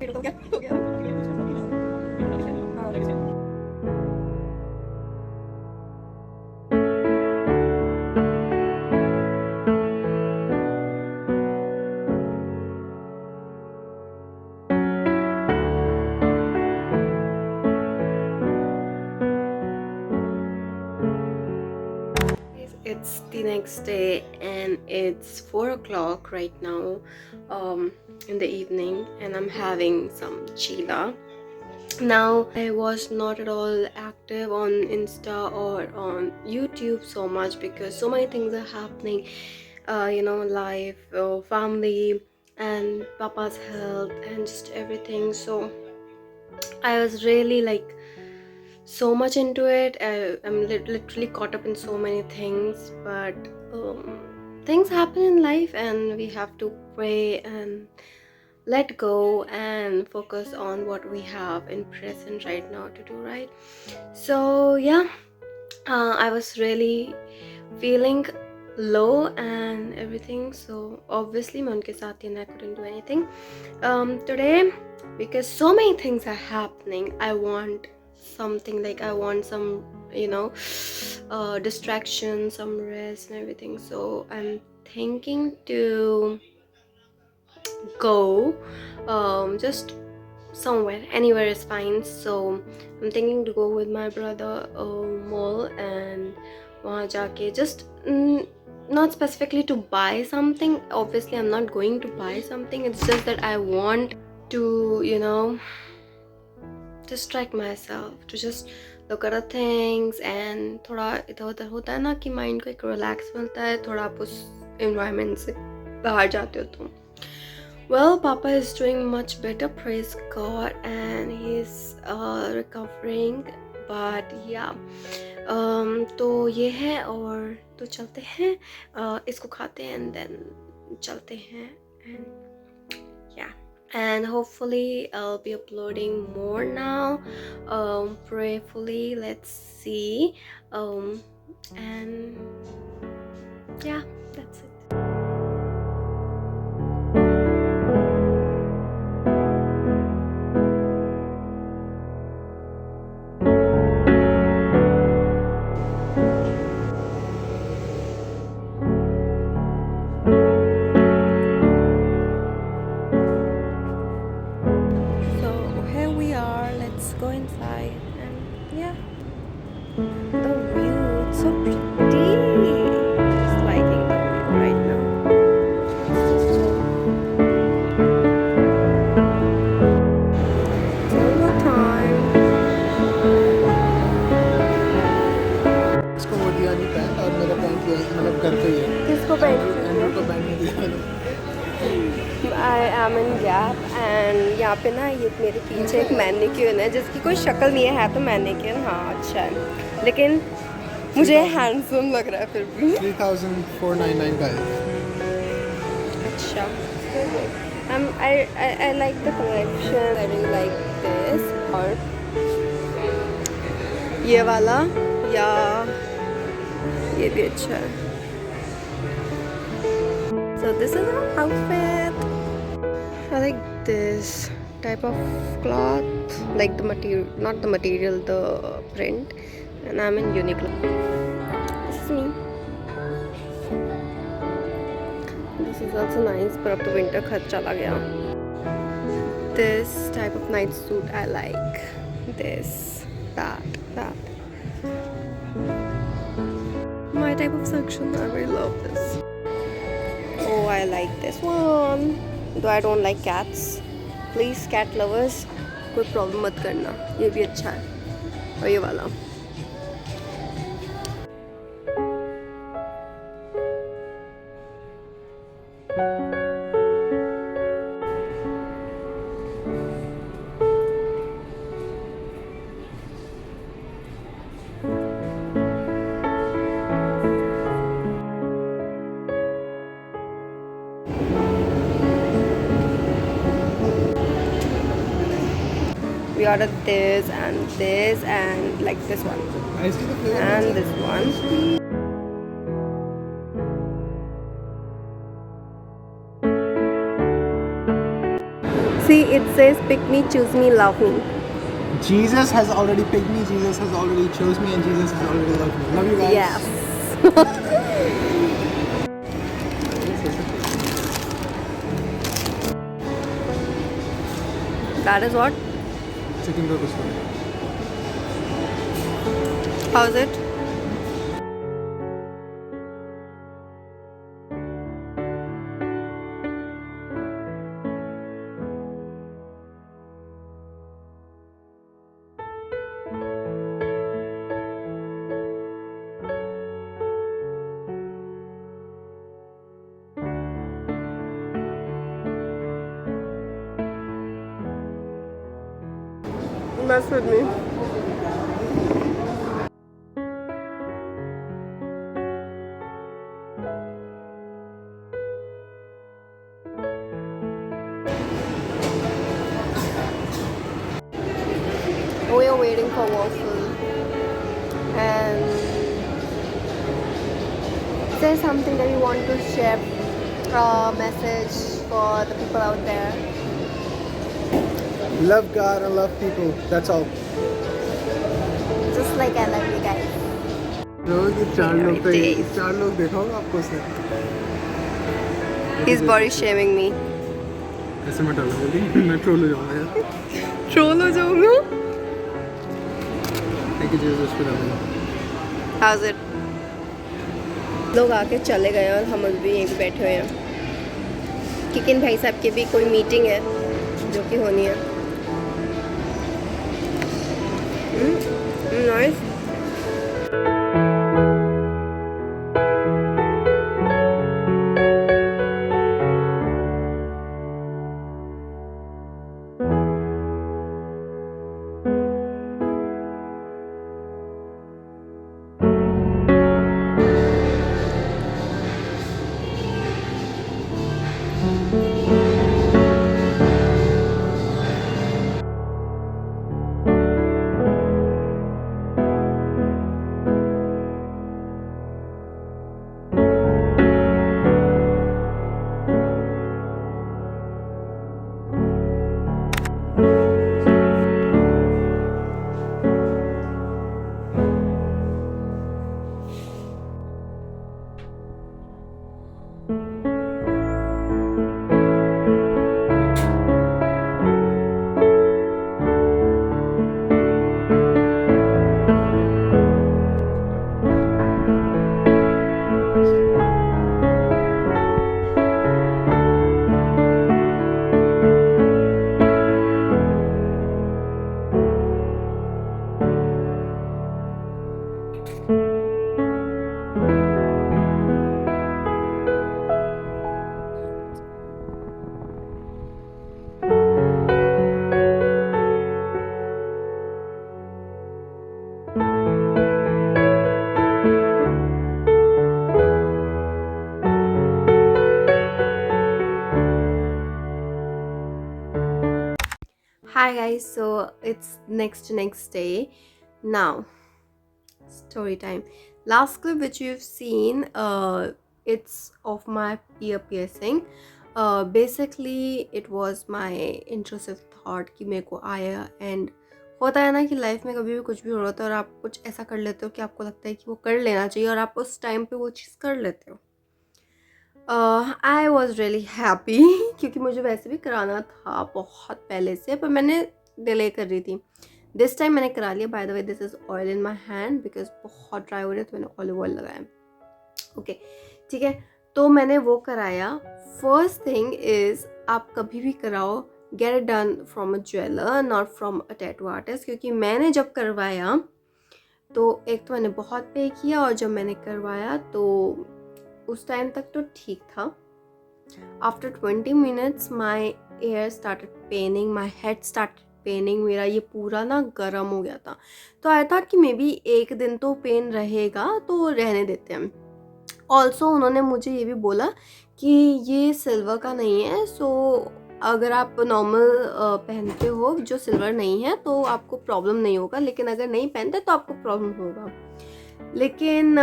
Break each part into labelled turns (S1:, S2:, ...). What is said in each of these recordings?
S1: It's the next day and it's 4 o'clock right now, in the evening, and I'm having some chila. Now, I was not at all active on Insta or on YouTube so much because so many things are happening, life, family, and papa's health, and just everything. So I was really like so much into it. I'm literally caught up in so many things, but things happen in life, and we have to pray and let go and focus on what we have in present right now to do, right? So yeah, I was really feeling low and everything, so obviously मैं उनके साथ थी and I couldn't do anything today because so many things are happening. I want something, like I want some, distraction, some rest and everything. So I'm thinking to go just somewhere, anywhere is fine. So I'm thinking to go with my brother mall, and वहाँ जाके just not specifically to buy something. Obviously I'm not going to buy something, it's just that I want to distract myself, to just look at the things, and थोड़ा इधर उधर होता है ना कि mind को एक रिलैक्स मिलता है थोड़ा आप उस एनवायरनमेंट से बाहर जाते हो तो. Well, Papa is doing much better, praise God, and he's recovering. But yeah, तो ये है, और तो चलते हैं, इसको खाते हैं and then चलते हैं, and yeah. And hopefully I'll be uploading more now, prayerfully, let's see, and yeah, that's it. So here we are, let's go inside, and yeah, the view, it's so pretty. Just liking the view right now. Till what time?
S2: इसको वो दिया नहीं pant, और मेरा pant ये मतलब घर पे ही है.
S1: किसको पैंट
S2: एंड्रू को पैंट नहीं दिया मैंने.
S1: I am in gap, and यहाँ पे ना ये मेरे पीछे एक मैनिक्यून है जिसकी कोई शक्ल नहीं है तो मैनिक्यून, हाँ अच्छा है, लेकिन मुझे हैंडसम लग रहा है फिर भी.
S2: 3499 का है.
S1: अच्छा, I like the collection. I really like this, और ये वाला या ये भी अच्छा है. So this is our outfit. I like this type of cloth, like the material, not the material, the print, and I'm in Uniqlo. This is me. This is also nice, but अब तो winter खत चला गया. This type of night suit I like. This, that. My type of section, I really love this. Oh, I like this one. Though I don't like cats. Please, cat lovers, कोई problem मत करना. ये भी अच्छा है. और ये वाला. We ordered this and like this one
S2: I see the flavor.
S1: and this one. See, it says pick me, choose me, love me.
S2: Jesus has already picked me, Jesus has already chose me, and Jesus has already loved me. Love you guys.
S1: Yes. That is what?
S2: Chicken burger story.
S1: How's it? Mess with me. We are waiting for waffle and say something that you want to share, a message for the people out there.
S2: Love God and love people. That's all.
S1: Just like I love you guys.
S2: रोज ये चार लोग पे
S1: Days.
S2: चार लोग देखा होगा आपको उसने
S1: He's body shaming me.
S2: ऐसे में डाला बोली मैं ट्रोल हो जाऊंगा यार
S1: Troll हो जाऊंगा.
S2: थैंक यू जीसस पे डालूंगा
S1: How's it? लोग आके चले गए और हम अभी यहीं पे बैठे हुए हैं क्योंकि इन भाई साहब की भी कोई मीटिंग है जो कि होनी है. Nice. Hi guys, so it's next day. Now, story time. Last clip which you've seen, it's of my ear piercing. Basically, it was my intrusive thought कि मेरे को आया and होता है ना कि लाइफ में कभी भी कुछ भी हो रहा है और आप कुछ ऐसा कर लेते हो कि आपको लगता है कि वो कर लेना चाहिए और आप उस टाइम पे वो चीज़ कर लेते हो. आई वॉज रियली हैप्पी क्योंकि मुझे वैसे भी कराना था बहुत पहले से पर मैंने डिले कर रही थी. दिस टाइम मैंने करा लिया. By the way this is oil in my hand because बहुत ड्राई हो रहा है तो मैंने ऑलिव ऑयल लगाया. ओके ठीक है, तो मैंने वो कराया. फर्स्ट थिंग इज़ आप कभी भी कराओ get it done from a jeweller not from a tattoo artist. क्योंकि मैंने जब करवाया तो एक तो मैंने बहुत पे किया और जब मैंने करवाया तो उस टाइम तक तो ठीक था. After 20 minutes my ear started paining, my head started paining. मेरा ये पूरा ना गर्म हो गया था. तो आई थॉट कि मे बी एक दिन तो पेन रहेगा तो रहने देते हैं. ऑल्सो उन्होंने मुझे ये भी बोला कि ये सिल्वर का नहीं है, सो अगर आप नॉर्मल पहनते हो जो सिल्वर नहीं है तो आपको प्रॉब्लम नहीं होगा, लेकिन अगर नहीं पहनते तो आपको प्रॉब्लम होगा. लेकिन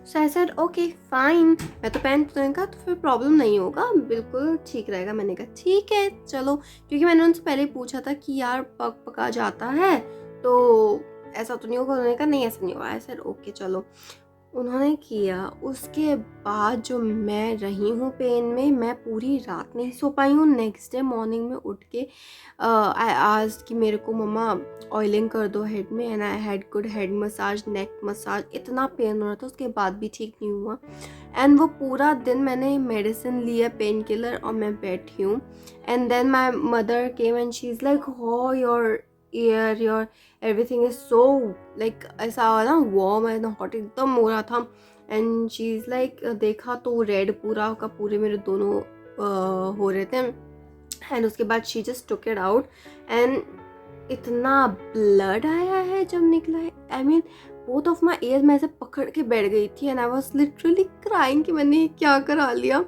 S1: सो आई सेड ओके फाइन, मैं तो पहन, तो कहा तो फिर प्रॉब्लम नहीं होगा, बिल्कुल ठीक रहेगा। मैंने कहा ठीक है चलो, क्योंकि मैंने उनसे पहले ही पूछा था कि यार पक पका जाता है तो ऐसा तो नहीं होगा। उन्होंने कहा नहीं ऐसा नहीं होगा। आई सेड ओके चलो। उन्होंने किया, उसके बाद जो मैं रही हूँ पेन में, मैं पूरी रात नहीं सो पाई हूँ। नेक्स्ट डे मॉर्निंग में उठ के आई आस्क्ड कि मेरे को मम्मा ऑयलिंग कर दो हेड में, and I had good head massage, neck massage. इतना पेन हो रहा था, उसके बाद भी ठीक नहीं हुआ। एंड वो पूरा दिन मैंने मेडिसिन लिया, पेन किलर, और मैं बैठी हूँ। And then my mother came and she is like हो your year your everything is so like, ऐसा ना वार्म एंड हॉट एकदम हो रहा था। एंड शी इज़ लाइक देखा तो रेड पूरा का पूरे मेरे दोनों हो रहे थे। एंड उसके बाद she just took it out and इतना ब्लड आया है जब निकला है। I mean both of my year, मैं ऐसे पकड़ के बैठ गई थी and I was literally crying कि मैंने क्या करा लिया।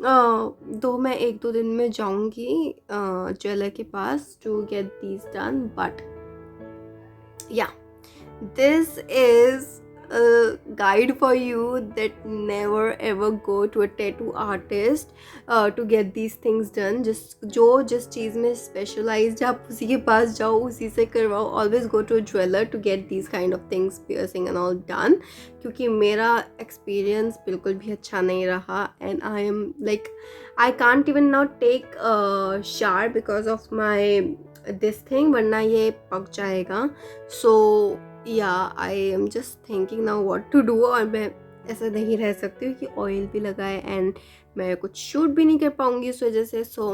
S1: दो मैं 1-2 दिन में जाऊंगी ज्वेलर के पास to get these done, but yeah this is a guide for you that never ever go to a tattoo artist to get these things done. जिस चीज़ में स्पेशलाइज्ड आप उसी के पास जाओ, उसी से करवाओ। Always go to a jeweller to get these kind of things, piercing and all done, क्योंकि मेरा एक्सपीरियंस बिल्कुल भी अच्छा नहीं रहा। And I am like I can't even now take shower because of my this thing, वरना ये पक जाएगा। So yeah I am just thinking now what to do. और मैं ऐसा नहीं रह सकती हूँ कि ऑयल भी लगाए एंड मैं कुछ शूट भी नहीं कर पाऊँगी इस वजह से। सो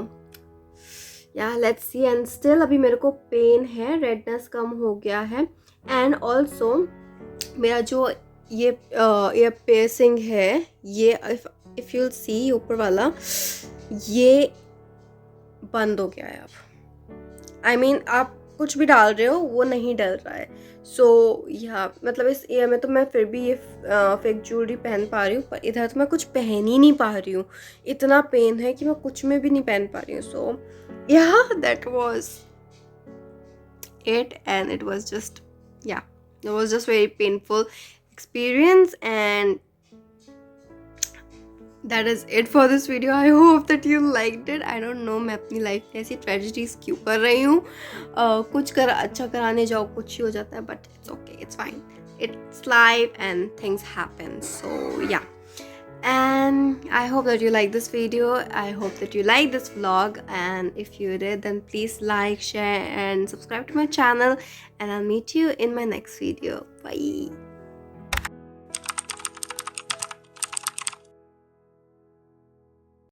S1: या लेट्स सी। एंड स्टिल अभी मेरे को पेन है, रेडनेस कम हो गया है। एंड ऑल्सो मेरा जो ये पियर्सिंग है, ये इफ़ यू सी ऊपर वाला, ये बंद हो गया है अब। आई मीन आप कुछ भी डाल रहे हो वो नहीं डल रहा है। सो या मतलब इस ईयर में तो मैं फिर भी ये फेक ज्वेलरी पहन पा रही हूँ, पर इधर तो मैं कुछ पहन ही नहीं पा रही हूँ। इतना पेन है कि मैं कुछ में भी नहीं पहन पा रही हूँ। So yeah that was it and it was just yeah it was just very painful experience and that is it for this video. I hope that you liked it. I don't know मैं अपनी life में ऐसी tragedies क्यों कर रही हूँ। कुछ अच्छा कराने जाओ कुछ ही हो जाता है, but it's okay, it's fine, it's life and things happen. So yeah, and I hope that you like this video. I hope that you like this vlog, and if you did, then please like, share and subscribe to my channel, and I'll meet you in my next video. Bye.